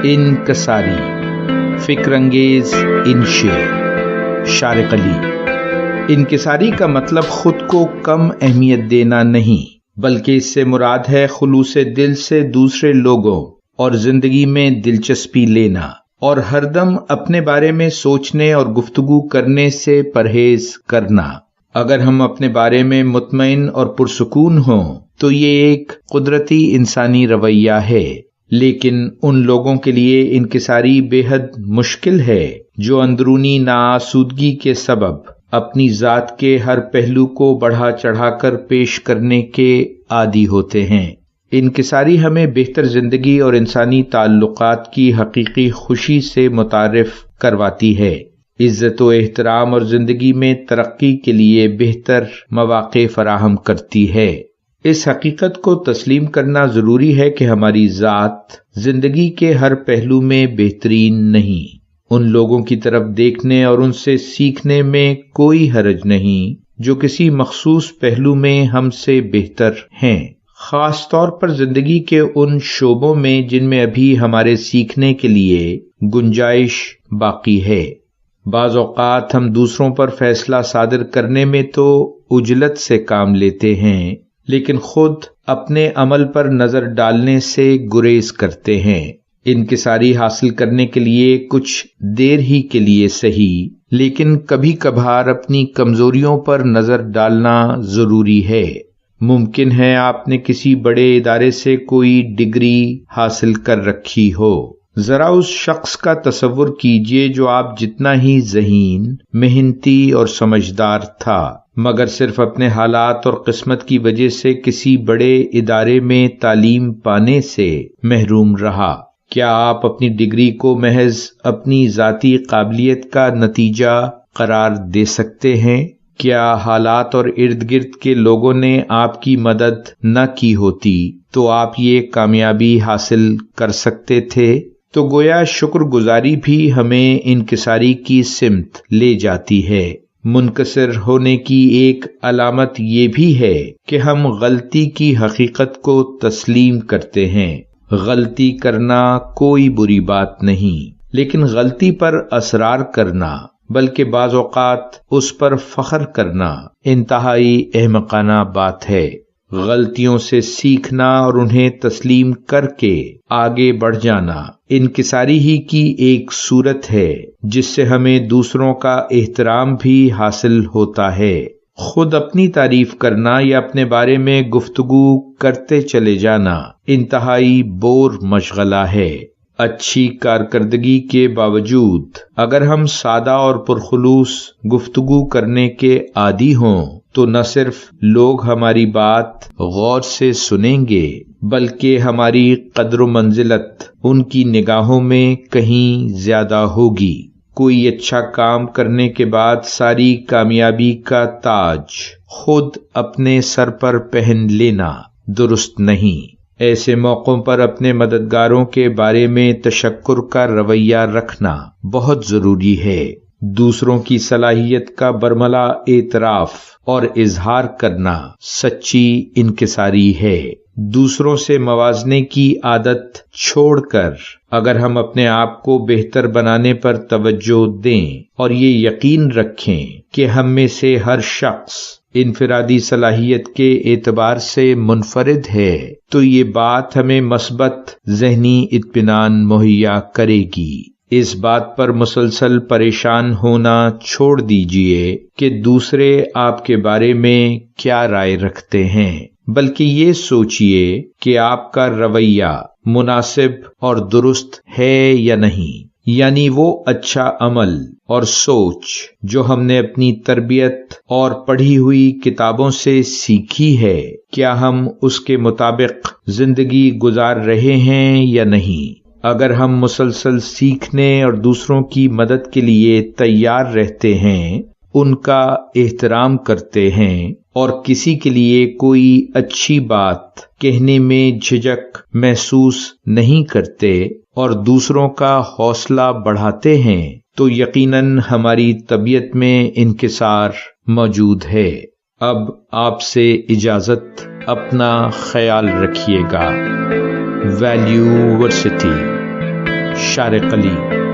انکساری، فکر انگیز انشے، شارق علی۔ انکساری کا مطلب خود کو کم اہمیت دینا نہیں، بلکہ اس سے مراد ہے خلوص دل سے دوسرے لوگوں اور زندگی میں دلچسپی لینا، اور ہر دم اپنے بارے میں سوچنے اور گفتگو کرنے سے پرہیز کرنا۔ اگر ہم اپنے بارے میں مطمئن اور پرسکون ہوں تو یہ ایک قدرتی انسانی رویہ ہے، لیکن ان لوگوں کے لیے انکساری بے حد مشکل ہے جو اندرونی ناآسودگی کے سبب اپنی ذات کے ہر پہلو کو بڑھا چڑھا کر پیش کرنے کے عادی ہوتے ہیں۔ انکساری ہمیں بہتر زندگی اور انسانی تعلقات کی حقیقی خوشی سے متعارف کرواتی ہے، عزت و احترام اور زندگی میں ترقی کے لیے بہتر مواقع فراہم کرتی ہے۔ اس حقیقت کو تسلیم کرنا ضروری ہے کہ ہماری ذات زندگی کے ہر پہلو میں بہترین نہیں۔ ان لوگوں کی طرف دیکھنے اور ان سے سیکھنے میں کوئی حرج نہیں جو کسی مخصوص پہلو میں ہم سے بہتر ہیں، خاص طور پر زندگی کے ان شعبوں میں جن میں ابھی ہمارے سیکھنے کے لیے گنجائش باقی ہے۔ بعض اوقات ہم دوسروں پر فیصلہ صادر کرنے میں تو عجلت سے کام لیتے ہیں، لیکن خود اپنے عمل پر نظر ڈالنے سے گریز کرتے ہیں۔ انکساری حاصل کرنے کے لیے کچھ دیر ہی کے لیے صحیح، لیکن کبھی کبھار اپنی کمزوریوں پر نظر ڈالنا ضروری ہے۔ ممکن ہے آپ نے کسی بڑے ادارے سے کوئی ڈگری حاصل کر رکھی ہو۔ ذرا اس شخص کا تصور کیجئے جو آپ جتنا ہی ذہین، محنتی اور سمجھدار تھا، مگر صرف اپنے حالات اور قسمت کی وجہ سے کسی بڑے ادارے میں تعلیم پانے سے محروم رہا۔ کیا آپ اپنی ڈگری کو محض اپنی ذاتی قابلیت کا نتیجہ قرار دے سکتے ہیں؟ کیا حالات اور ارد گرد کے لوگوں نے آپ کی مدد نہ کی ہوتی تو آپ یہ کامیابی حاصل کر سکتے تھے؟ تو گویا شکر گزاری بھی ہمیں انکساری کی سمت لے جاتی ہے۔ منکسر ہونے کی ایک علامت یہ بھی ہے کہ ہم غلطی کی حقیقت کو تسلیم کرتے ہیں۔ غلطی کرنا کوئی بری بات نہیں، لیکن غلطی پر اصرار کرنا، بلکہ بعض اوقات اس پر فخر کرنا انتہائی احمقانہ بات ہے۔ غلطیوں سے سیکھنا اور انہیں تسلیم کر کے آگے بڑھ جانا انکساری ہی کی ایک صورت ہے جس سے ہمیں دوسروں کا احترام بھی حاصل ہوتا ہے۔ خود اپنی تعریف کرنا یا اپنے بارے میں گفتگو کرتے چلے جانا انتہائی بور مشغلہ ہے۔ اچھی کارکردگی کے باوجود اگر ہم سادہ اور پرخلوص گفتگو کرنے کے عادی ہوں تو نہ صرف لوگ ہماری بات غور سے سنیں گے، بلکہ ہماری قدر و منزلت ان کی نگاہوں میں کہیں زیادہ ہوگی۔ کوئی اچھا کام کرنے کے بعد ساری کامیابی کا تاج خود اپنے سر پر پہن لینا درست نہیں۔ ایسے موقعوں پر اپنے مددگاروں کے بارے میں تشکر کا رویہ رکھنا بہت ضروری ہے۔ دوسروں کی صلاحیت کا برملا اعتراف اور اظہار کرنا سچی انکساری ہے۔ دوسروں سے موازنے کی عادت چھوڑ کر اگر ہم اپنے آپ کو بہتر بنانے پر توجہ دیں اور یہ یقین رکھیں کہ ہم میں سے ہر شخص انفرادی صلاحیت کے اعتبار سے منفرد ہے، تو یہ بات ہمیں مثبت ذہنی اطمینان مہیا کرے گی۔ اس بات پر مسلسل پریشان ہونا چھوڑ دیجئے کہ دوسرے آپ کے بارے میں کیا رائے رکھتے ہیں، بلکہ یہ سوچئے کہ آپ کا رویہ مناسب اور درست ہے یا نہیں، یعنی وہ اچھا عمل اور سوچ جو ہم نے اپنی تربیت اور پڑھی ہوئی کتابوں سے سیکھی ہے، کیا ہم اس کے مطابق زندگی گزار رہے ہیں یا نہیں۔ اگر ہم مسلسل سیکھنے اور دوسروں کی مدد کے لیے تیار رہتے ہیں، ان کا احترام کرتے ہیں اور کسی کے لیے کوئی اچھی بات کہنے میں جھجک محسوس نہیں کرتے اور دوسروں کا حوصلہ بڑھاتے ہیں، تو یقیناً ہماری طبیعت میں انکسار موجود ہے۔ اب آپ سے اجازت، اپنا خیال رکھیے گا۔ ویلیو ورسٹی، شارق علی.